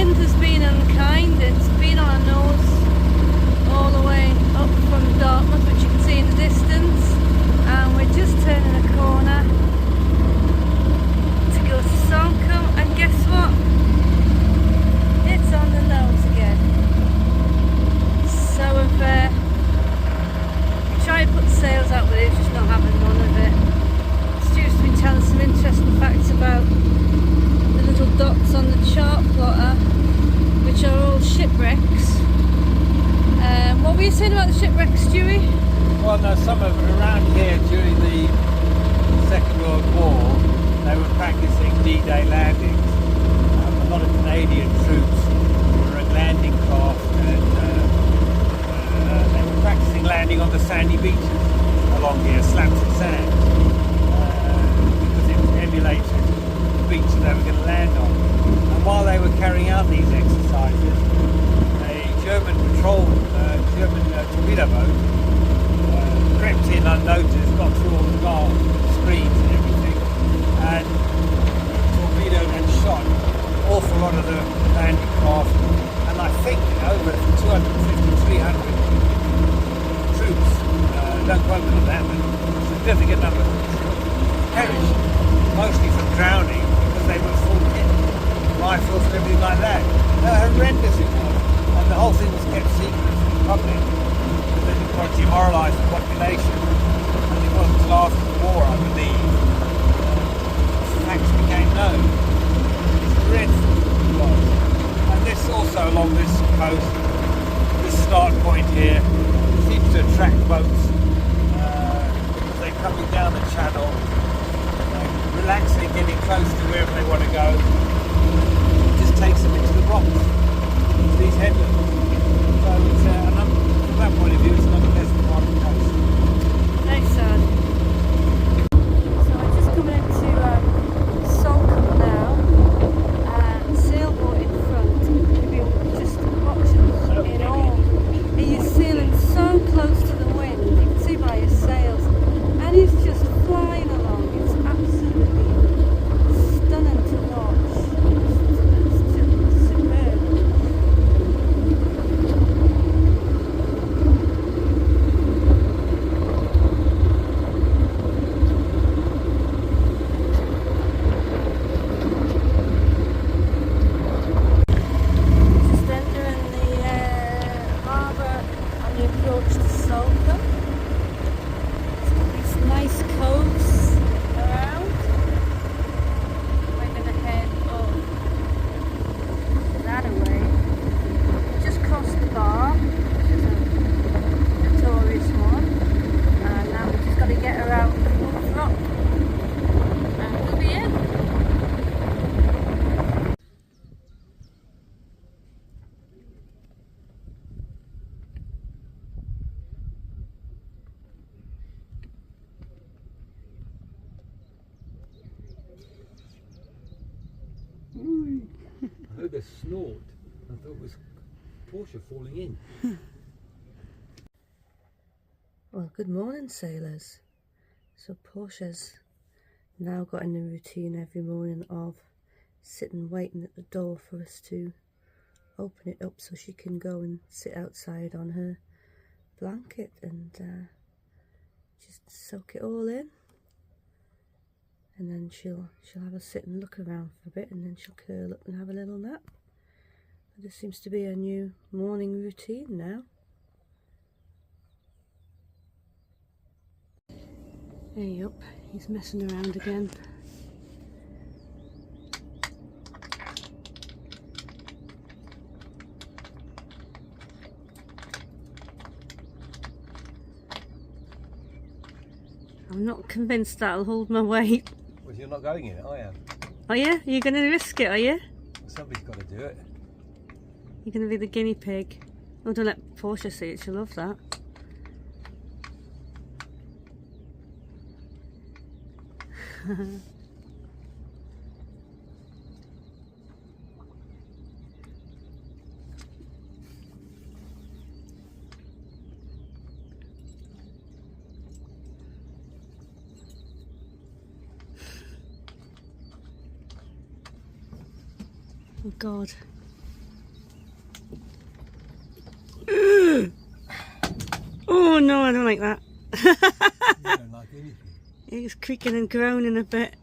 wind has been unkind. It's been on a nose all the way up from Dartmouth, which you can see in the distance, and we're just turning a corner to go to Salcombe, and guess what? It's on the nose again. So we've tried to put the sails out, but it's just not having none of it. Stu's been telling some interesting facts about the little dots on the chart plotter, which are all shipwrecks. What were you saying about the shipwrecks, Stewie? Well, no, some of around here during the Second World War, they were practicing D-Day landings. A lot of Canadian troops were at landing craft, and they were practicing landing on the sandy beaches along here, slabs of sand, because it emulated the beach they were going to land on. And while they were carrying out these exercises, a German torpedo boat crept in unnoticed, got through all the bar screens and everything, and torpedoed and shot an awful lot of the landing craft, and I think over 250, 300 troops, don't quote me on that, but a significant number perished, mostly from drowning, because they were full kit, rifles and everything like that. Horrendous it was, and the whole thing was kept secret from the public, because they didn't want to demoralise the population, and it wasn't until after the war, I believe, facts became known. It's dreadful, it was. And this also along this coast, this start point here, seems to attract boats, because they're coming down the channel, relaxing, getting close to wherever they want to go. It just takes them into the rocks, into these headlands. So it's, from that point of view, it's not a pleasant part of the coast. Very sad. So we're just coming into Salcombe now, and sailboat in front. We've been just watching in awe. He is sailing so close to the wind, you can see by his sails, and he's just flying along. It's absolutely stunning to watch. It's just superb. Just entering the harbour on the approach to Salcombe. It's got these nice coves around. We're going to head up that way. We just crossed the bar, which is a notorious one, and now we've just got to get around the rock, and we'll be in. I heard a snort. I thought it was Portia falling in. Well, good morning, sailors. So Portia's now got in the routine every morning of sitting waiting at the door for us to open it up so she can go and sit outside on her blanket and just soak it all in. And then she'll have a sit and look around for a bit, and then she'll curl up and have a little nap. But this seems to be a new morning routine now. Hey up, he's messing around again. I'm not convinced that'll hold my weight. Well, you're not going in it, I am. Are you? You're going to risk it, are you? Somebody's got to do it. You're going to be the guinea pig. Oh, don't let Portia see it, she'll love that. Oh God. Oh no, I don't like that. You don't like anything. It's creaking and groaning a bit.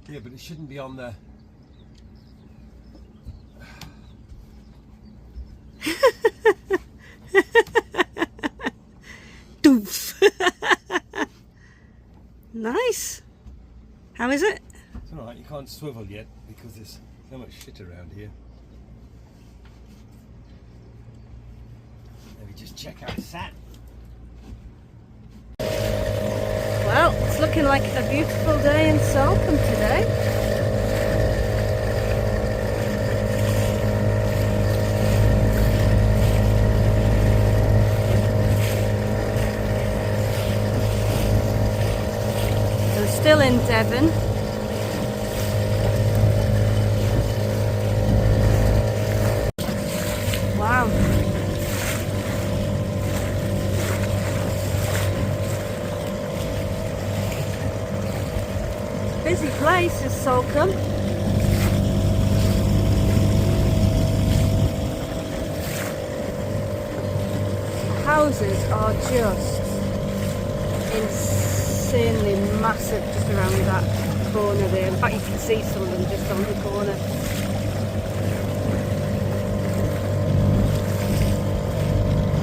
Yeah, but it shouldn't be on the... Doof. Nice. How is it? It's alright, you can't swivel yet because there's so much shit around here. Let me just check out the sat. Well, it's looking like a beautiful day in Salcombe today. We're still in Devon. Wow. Busy place is Salcombe. Houses are just insanely massive just around that corner there. In fact, you can see some of them just on the corner.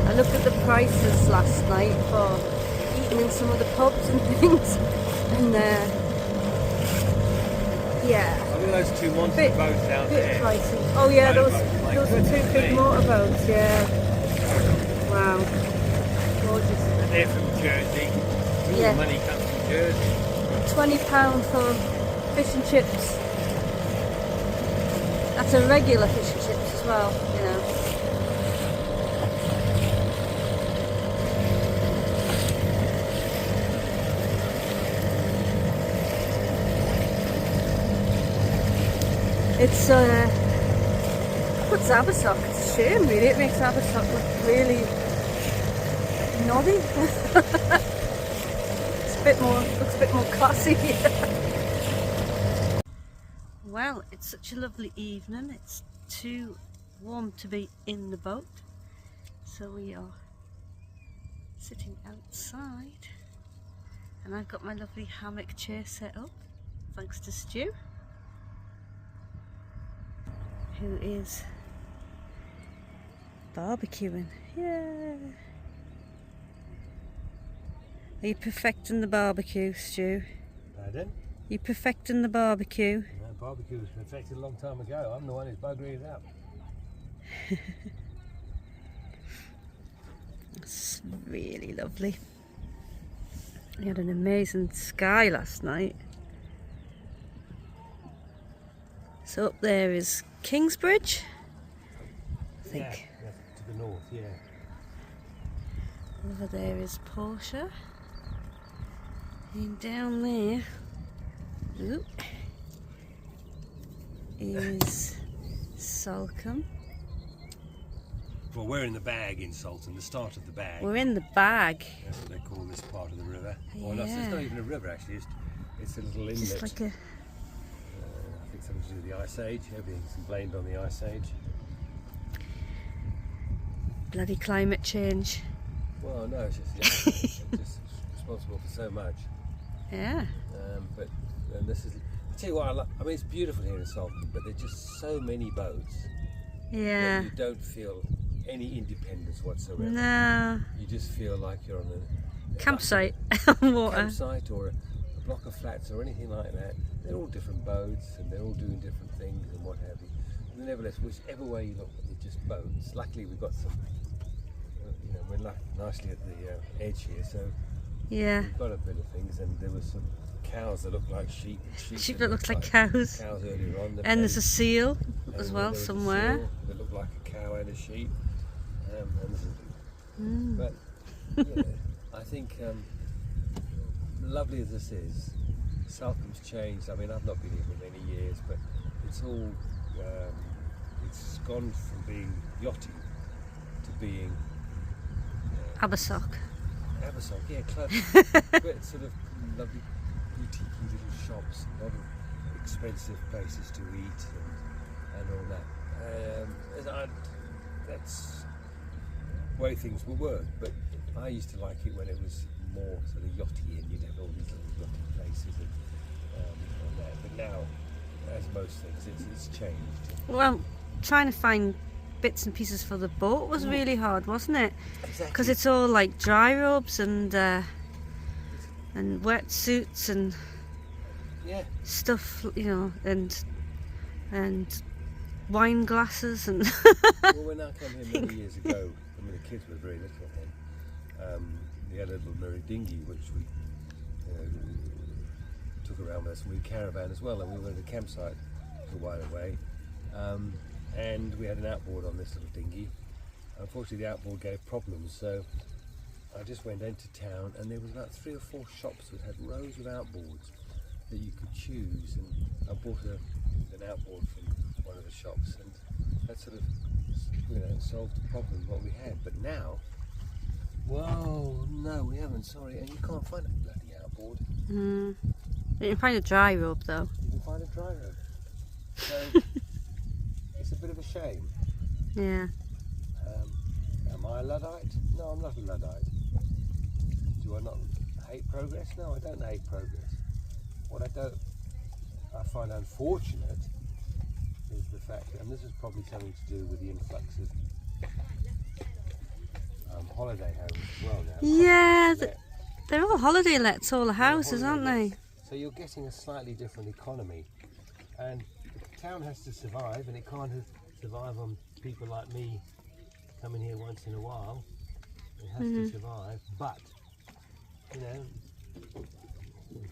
I looked at the prices last night for eating in some of the pubs and things, and yeah. Look at those two monster boats down there. Pricey. Oh yeah, those are two big motorboats, yeah. Wow. Gorgeous. And they're from Jersey. All Yeah. the money comes from Jersey. £20 for fish and chips. That's a regular fish and chips as well, you know. It's what's Abersock? It's a shame really, it makes Abersock look really noddy. Looks a bit more classy. Well, it's such a lovely evening. It's too warm to be in the boat, so we are sitting outside, and I've got my lovely hammock chair set up thanks to Stu, who is barbecuing. Yeah. Are you perfecting the barbecue, Stu? Pardon? You perfecting the barbecue? No, barbecue was perfected a long time ago. I'm the one who's buggering it up. It's really lovely. We had an amazing sky last night. So up there is Kingsbridge, I think. Yeah, to the north, yeah. Over there is Portia. And down there is Salcombe. Well, we're in the bag in Salton, the start of the bag. We're in the bag. That's what they call this part of the river. Well, Yeah. it's not even a river actually, it's a little inlet. Just like a... I think something to do with the Ice Age. Everything's blamed on the Ice Age. bloody climate change. Well, no, it's just responsible for so much. Yeah. And this is, I tell you what, I mean, it's beautiful here in Salcombe, but there's just so many boats. Yeah. That you don't feel any independence whatsoever. No. You just feel like you're on a Campsite on water. Campsite or a block of flats or anything like that. They're all different boats and they're all doing different things and what have you. And nevertheless, whichever way you look, it's just boats. Luckily, we've got some. We're nicely at the edge here, so Yeah. we've got a bit of things. And there was some cows that look like sheep. And Sheep that look like cows. Cows earlier on. And there's a seal as and well there was a somewhere. seal that looked like a cow and a sheep. And this is, Mm. but yeah, I think lovely as this is, Salcombe's changed. I mean, I've not been here for many years, but it's all it's gone from being yachty to being Abersock. Abersock, yeah, clever. But sort of lovely boutique little shops, a lot of expensive places to eat and all that. That's way things were. But I used to like it when it was more sort of yachty, and you'd have all these little yachty places and that. But now, as most things, it's changed. Well, trying to find bits and pieces for the boat was really hard, wasn't it? Exactly. Because it's all like dry rubs and wetsuits and Yeah. stuff, you know, and wine glasses and. Well, when I came here many years ago, I mean the kids were very little then. We had a little mirror dinghy which we took around with us, and we caravan as well, and we were at a campsite a while away, and we had an outboard on this little dinghy. Unfortunately, the outboard gave problems, so I just went into town, and there was about 3 or 4 shops that had rows of outboards that you could choose, and I bought an outboard from one of the shops, and that sort of solved the problem what we had. But now, whoa, no, we haven't. Sorry, and you can't find a bloody outboard. You can find a dry rope though. You can find a dry rope. So it's a bit of a shame. Yeah. Am I a Luddite? No, I'm not a Luddite. Do I not hate progress? No, I don't hate progress. What I find unfortunate is the fact that, and this is probably something to do with the influx of holiday homes as well now. Yeah, they're all holiday lets, all the houses, aren't they? So you're getting a slightly different economy, and the town has to survive, and it can't survive on people like me coming here once in a while. It has to survive, but is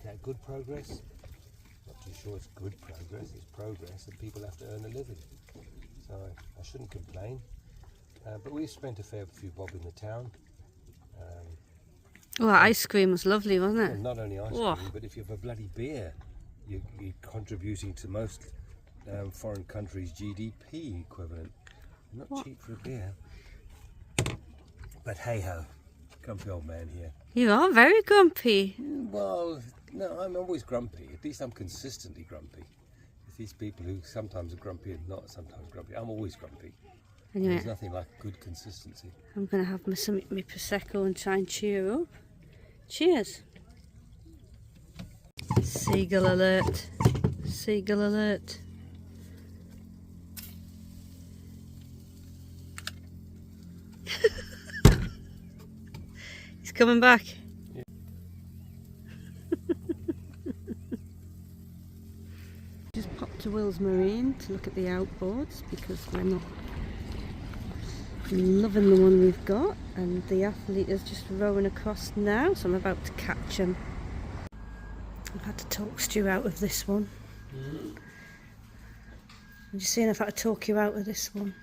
that good progress? Not too sure it's good progress. It's progress, and people have to earn a living. So I shouldn't complain. But we've spent a fair few bob in the town. Oh, that ice cream was lovely, wasn't it? Well, not only ice cream, but if you have a bloody beer, you're contributing to most foreign countries' GDP equivalent. Not cheap for a beer. But hey ho, grumpy old man here. You are very grumpy. Well, no, I'm always grumpy. At least I'm consistently grumpy. It's these people who sometimes are grumpy and not sometimes grumpy. I'm always grumpy. Anyway, There's nothing like good consistency. I'm going to have my Prosecco and try and cheer up. Cheers. Seagull alert. Seagull alert. He's coming back. Yeah. Just popped to Will's Marine to look at the outboards because we're not loving the one we've got, and the athlete is just rowing across now, so I'm about to catch him. I've had to talk Stu out of this one. I'm just seeing if I had to talk you out of this one.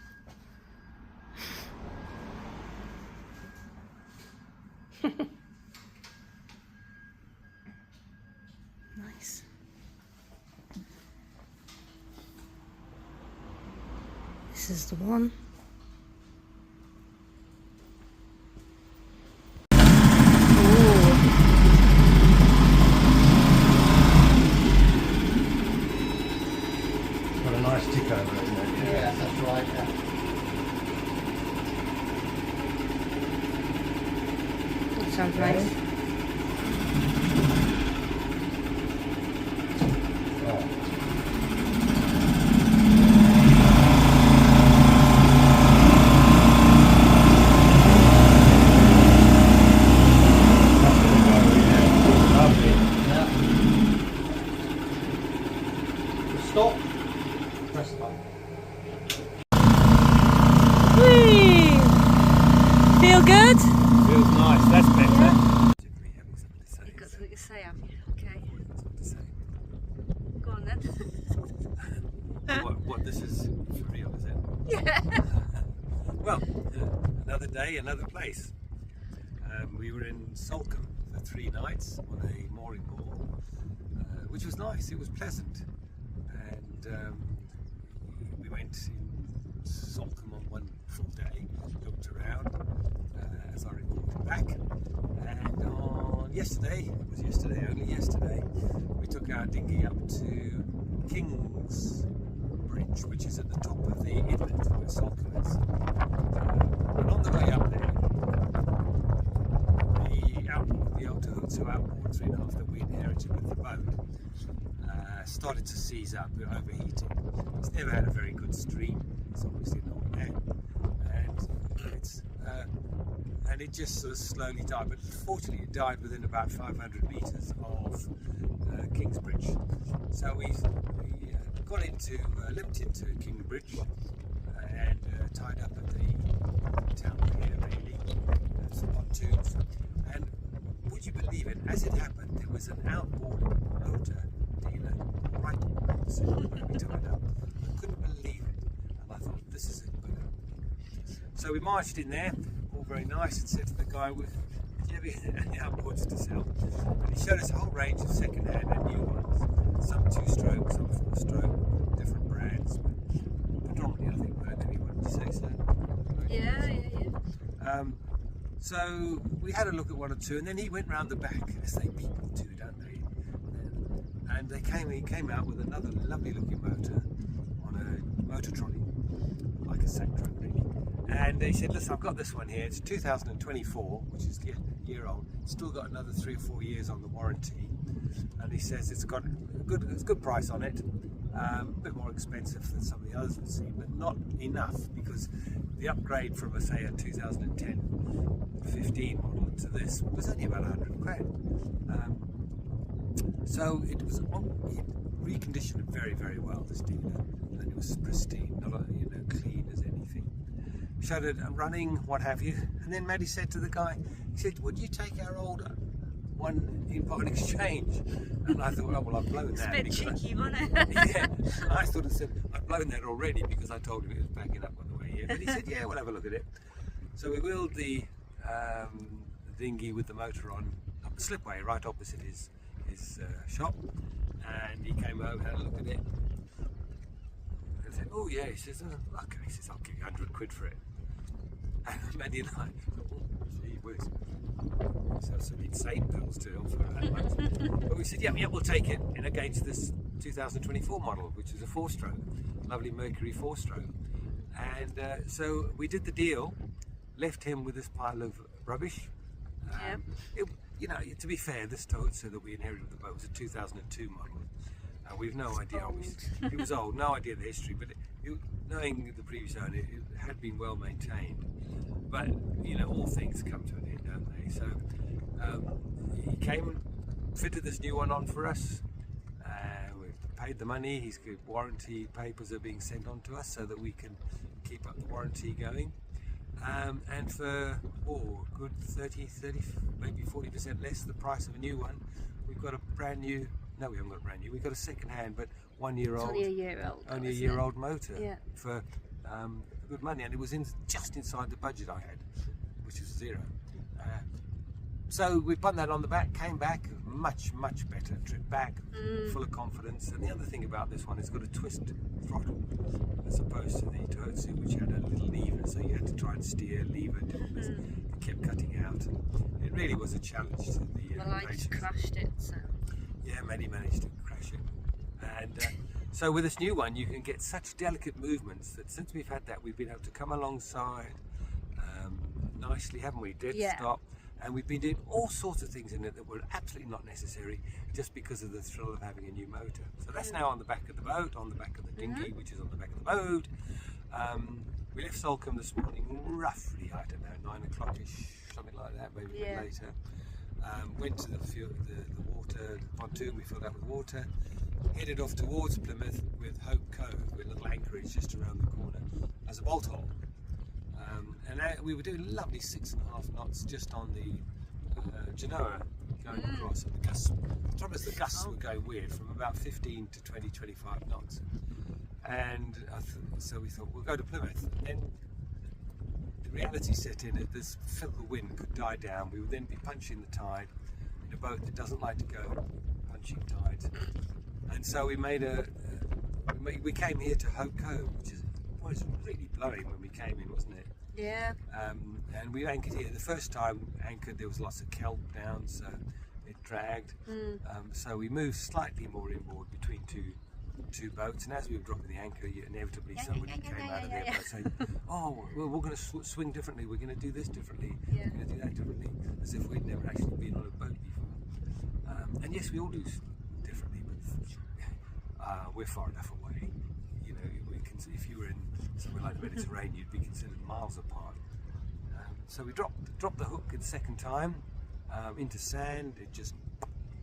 Nice. This is the one. Got a nice tick over it, isn't it? Yeah, that's right. Yeah. That sounds nice. Oh. Stop. Press the button. Whee! Feel good? Feels nice, that's better. You've got something to say, have you? Okay. Go on then. What this is for real, is it? Yeah. Well, another day, another place. We were in Salcombe for 3 nights on a mooring ball, which was nice. It was pleasant, and we went in Salcombe on one full day, looked around as I reported back, and on yesterday, it was yesterday, only yesterday, we took our dinghy up to King's Bridge, which is at the top of the inlet where Salcombe is. And on the way up there, the old Tahutsu outboard 3.5 that we inherited with the boat started to seize up, overheating. It's never had a very good stream. It's obviously an old man, and it just sort of slowly died. But fortunately, it died within about 500 metres of Kingsbridge. So we got limped into Kingsbridge and tied up at the town pier, really, some pontoons. And would you believe it? As it happened, there was an outboard motor dealer right opposite where we tied up. I couldn't believe it, and I thought, this is a good outboard. So we marched in there, all very nice, and said to the guy, "Do you have any outboards to sell?" And he showed us a whole range of second-hand and new ones, some 2-stroke, some 4-stroke, different brands, but predominantly, I think, Mercury. What did you say, sir? Yeah. So we had a look at 1 or 2, and then he went round the back, as they people do, don't they? And he came out with another lovely-looking motor on a motor trolley, like a sack truck, really. And he said, "Listen, I've got this one here. It's 2024, which is a year old. It's still got another 3 or 4 years on the warranty." And he says it's got a good price on it. A bit more expensive than some of the others we've seen, but not enough, because the upgrade from, say, a 2010-15 model to this was only about 100 grand. So it reconditioned it very, very well, this dealer, and it was pristine, not clean as anything. Showed it running, what have you, and then Maddie said to the guy, he said, "Would you take our old one in part exchange?" And I thought, oh, well, I've blown that. It's a bit cheeky, wasn't it? Yeah, I sort of said, I've blown that already, because I told him it was backing up on the way here. But he said, yeah, we'll have a look at it. So we wheeled the dinghy with the motor on up the slipway right opposite his shop, and he came over, had a look at it. I said, "Oh yeah," he says, "Okay," he says, "I'll give you 100 quid for it." And Maddie and I thought, "Oh, gee whiz." So we need Saint bills too for that much. But we said, yeah, we'll take it in against this 2024 model, which is a 4-stroke, lovely Mercury 4-stroke. And so we did the deal, left him with this pile of rubbish. To be fair, this Toyota that we inherited with the boat was a 2002 model. We've no idea, it was old, no idea the history, but knowing the previous owner, it had been well maintained. But, all things come to an end, don't they? So he came and fitted this new one on for us. We paid the money, his warranty papers are being sent on to us so that we can keep up the warranty going. And for good 30, maybe 40% less the price of a new one, we've got a brand new, no, we haven't got a brand new, we've got a second hand but 1 year old, only a year old, only a year old motor, yeah, for good money, and it was just inside the budget I had, which was 0. So we put that on the back, came back, much better trip back, full of confidence. And the other thing about this one, it's got a twist throttle as opposed to the Toyota, which had a little lever, so you had to try and steer, lever, do all this. It kept cutting out. It really was a challenge to the well, I just crashed it, so yeah, Maddie managed to crash it. And so with this new one, you can get such delicate movements that since we've had that, we've been able to come alongside nicely, haven't we? Dead stop. And we've been doing all sorts of things in it that were absolutely not necessary, just because of the thrill of having a new motor. So that's now on the back of the boat, on the back of the dinghy, which is on the back of the boat. We left Salcombe this morning, roughly, I don't know, 9 o'clock-ish, something like that, maybe a bit later. Went to the water, the pontoon, we filled up with water, headed off towards Plymouth with Hope Cove, with a little anchorage just around the corner, as a bolt hole. And we were doing lovely 6.5 knots just on the Genoa going across. And the gusts, the trouble is the gusts were going weird from about 15 to 20, 25 knots. And so we thought, we'll go to Plymouth. And then the reality set in that this fickle wind could die down. We would then be punching the tide in a boat that doesn't like to go punching tides. And so we made we came here to Hope Cove, which was really blowing when we came in, wasn't it? yeah. And we anchored here. The first time anchored, there was lots of kelp down, so it dragged. So we moved slightly more inboard between two two boats, and as we were dropping the anchor, inevitably somebody came out of their boat saying, "Oh, well, we're going to swing differently. We're going to do this differently. Yeah. We're going to do that differently," as if we'd never actually been on a boat before. And yes, we all do differently, but we're far enough away. You know, if you were in somewhere like the Mediterranean, you'd be considered miles apart. So we dropped the hook the second time into sand. It just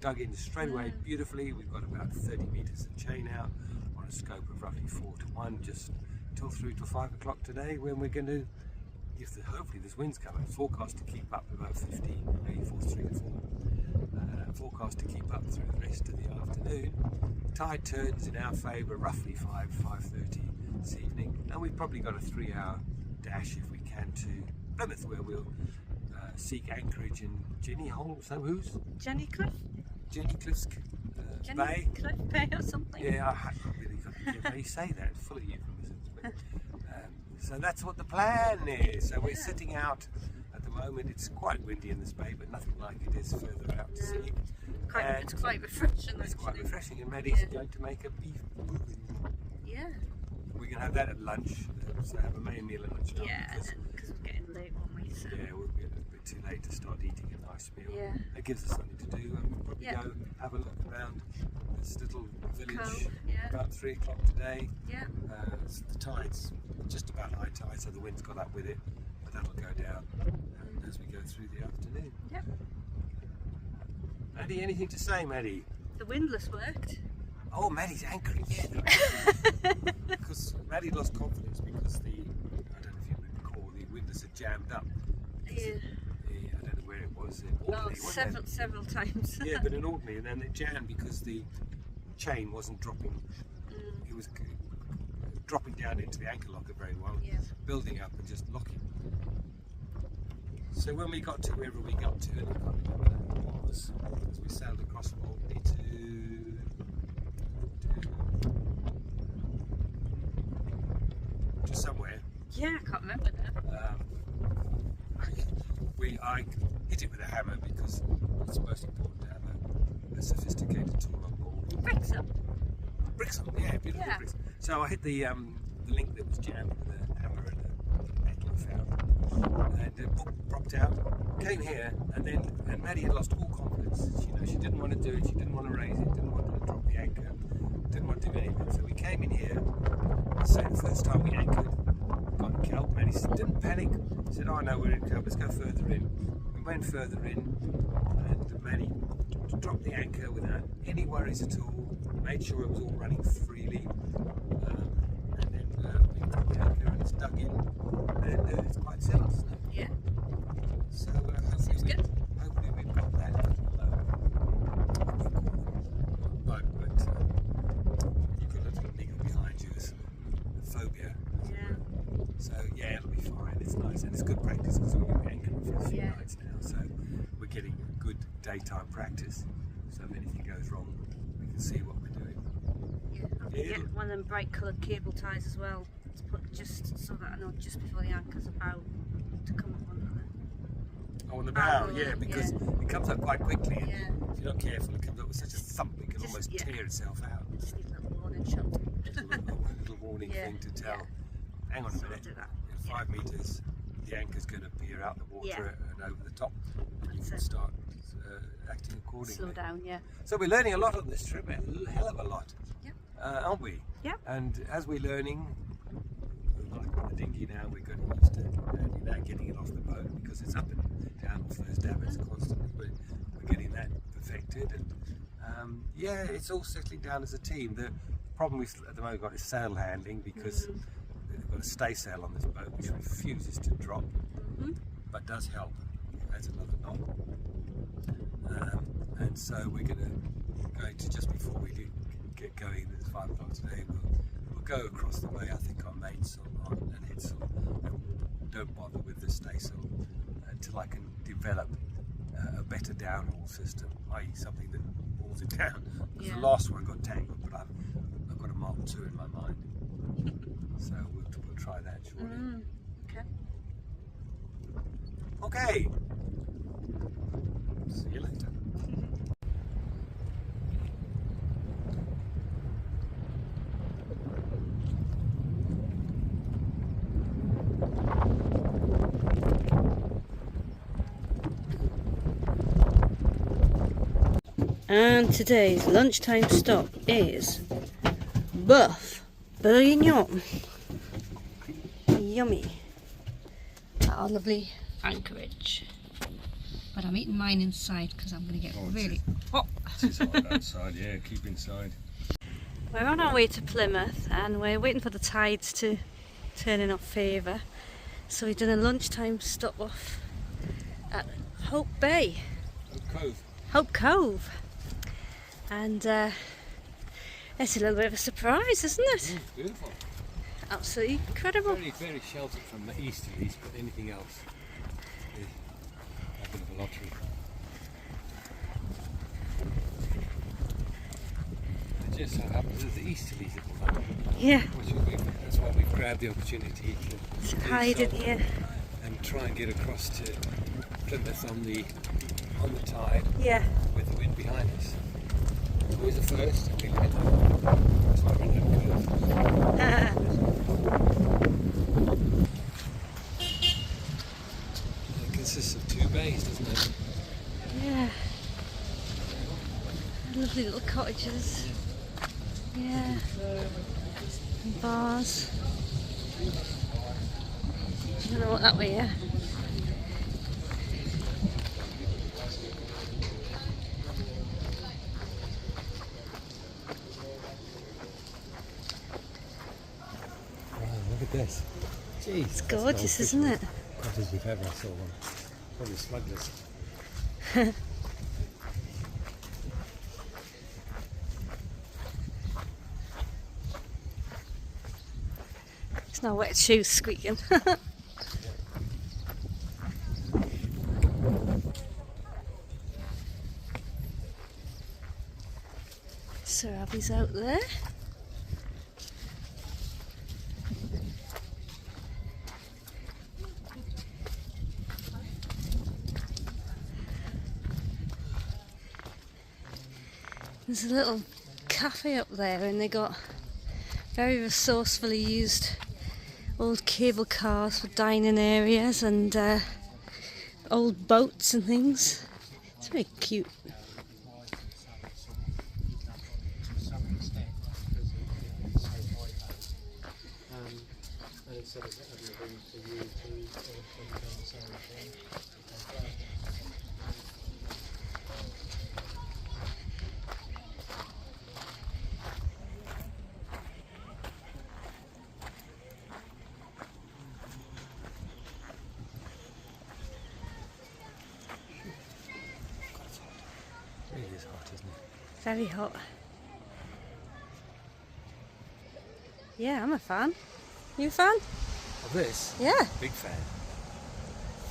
dug in straight away beautifully. We've got about 30 metres of chain out on a scope of roughly 4 to 1, just till 5 o'clock today, when we're going to, hopefully this wind's coming, forecast to keep up about 15, maybe 3 or 4. Forecast to keep up through the rest of the afternoon. Tide turns in our favour roughly 5:30 this evening, and we've probably got a 3-hour dash if we can to Plymouth, where we'll seek anchorage in Jenny Cliff's Bay. Cliff Bay or something. Yeah, I really couldn't hear you say that. Full of euphemisms. But, so that's what the plan is. So we're sitting out at the moment. It's quite windy in this bay, but nothing like it is further out to sea. It's quite refreshing. It's quite refreshing, and Maddie's going to make a beef bouillon. Yeah. We're going to have that at lunch, so have a main meal at lunchtime. Yeah, because we're getting late, won't we? So. Yeah, we'll get a bit too late to start eating a nice meal. Yeah. It gives us something to do, and we'll probably go have a look around this little village about 3 o'clock today. Yeah. The tide's just about high tide, so the wind's got up with it, but that'll go down as we go through the afternoon. Yep. Maddie, anything to say, Maddie? The windlass worked. Oh, Maddie's anchoring, yeah. Because Maddie lost confidence because I don't know if you recall, the windlass had jammed up. Yeah. I don't know where it was. In Orkney, several times. Yeah, but in Orkney, and then it jammed because the chain wasn't dropping. It was dropping down into the anchor locker very well, building up and just locking. So when we got to wherever we got to, and I can't remember where it was, as we sailed across from Orkney to somewhere. Yeah, I can't remember now. I hit it with a hammer because it's most important to have a sophisticated tool on board. Brixham, yeah, beautiful bricks. So I hit the link that was jammed with a hammer and a metal I found, and it propped out. Came here, and Maddie had lost all confidence. She didn't want to do it. She didn't want to raise it. Didn't want to drop the anchor. Didn't want to do anything. So we came in here. So the first time we anchored, got in kelp. Maddie didn't panic. Said, "Oh no, we're in kelp. Let's go further in." We went further in, and Maddie dropped the anchor without any worries at all. Made sure it was all running freely, and then we dropped the anchor and it's dug in, and it's quite settled, isn't it? Yeah. So hopefully we've got that boat, but you've got a little niggle behind you, this phobia. Yeah. So yeah, it'll be fine. It's nice and it's good practice because we've been anchoring for a few nights now, so we're getting good daytime practice. So if anything goes wrong, we can see what we're doing. Yeah, get one of them bright coloured cable ties as well to put just so that I know just before the anchor's about to come up onto the. On the bow, because it comes up quite quickly. And if you're not careful, it comes up with such a thump it can almost tear itself out. Just need a little warning shot. A little warning thing to tell. Hang on a minute. I'll do that. In 5 metres, the anchor's going to appear out the water and over the top, and you can it. start acting accordingly. Slow down, So we're learning a lot on this trip, a hell of a lot, aren't we? Yeah. And as we're learning, like the dinghy now, we're getting used to getting it off the boat because it's up and down off those davits constantly. We're getting that perfected, and it's all settling down as a team. The problem we've at the moment got is sail handling because we've got a staysail on this boat which refuses to drop, but does help. Adds another knot. And so we're going to just before we get going, it's 5 o'clock today, we'll go across the bay, I think, on mainsail and headsail, and don't bother with the staysail until I can develop a better downhaul system, i.e. something that hauls it down. Because the last one got tangled, but I've got a Mark II in my mind, so we'll try that shortly. Okay. See you later. And today's lunchtime stop is Buff Bourguignon. Yummy. At our lovely anchorage. But I'm eating mine inside because I'm going to get really hot. It's hot outside, yeah, keep inside. We're on our way to Plymouth and we're waiting for the tides to turn in our favour. So we've done a lunchtime stop off at Hope Bay. Hope Cove. And it's a little bit of a surprise, isn't it? Beautiful. Absolutely incredible. Very, very sheltered from the easterlies, but anything else is a bit of a lottery. It just so happens that the easterlies at the moment. Yeah. That's why we've grabbed the opportunity to Hide it here. and try and get across to Plymouth on the tide Yeah. with the wind behind us. Always the first, and we like that. That's why we're in that curve. It consists of 2 bays, doesn't it? Yeah. Lovely little cottages. Yeah. And bars. I don't know what that way, yeah. Wow, look at this. Jeez, It's gorgeous, isn't it? Cottage if ever I saw one. Probably smugglers. It's not wet shoes squeaking. Sir Abby's out there. There's a little cafe up there and they got very resourcefully used old cable cars for dining areas and old boats and things. It's very cute. It is hot, isn't it? Very hot. Yeah, I'm a fan. You a fan? Of this? Yeah. Big fan.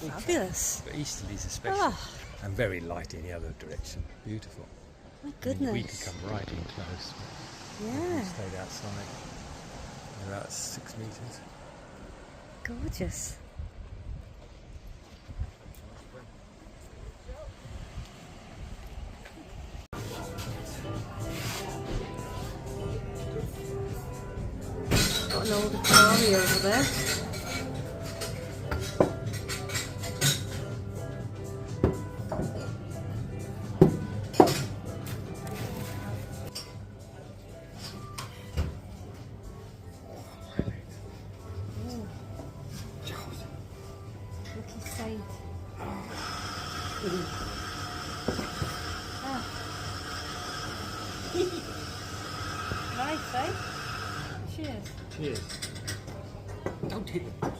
Big fan. Fabulous. But easterlies especially. Oh, And very light in the other direction. Beautiful. my I mean, we could goodness. come right in close. We Yeah, stayed outside. About 6 metres. gorgeous. Got an old Atari over there. Lucky saint. Ah. Nice, eh? Cheers. Cheers. Don't hit them.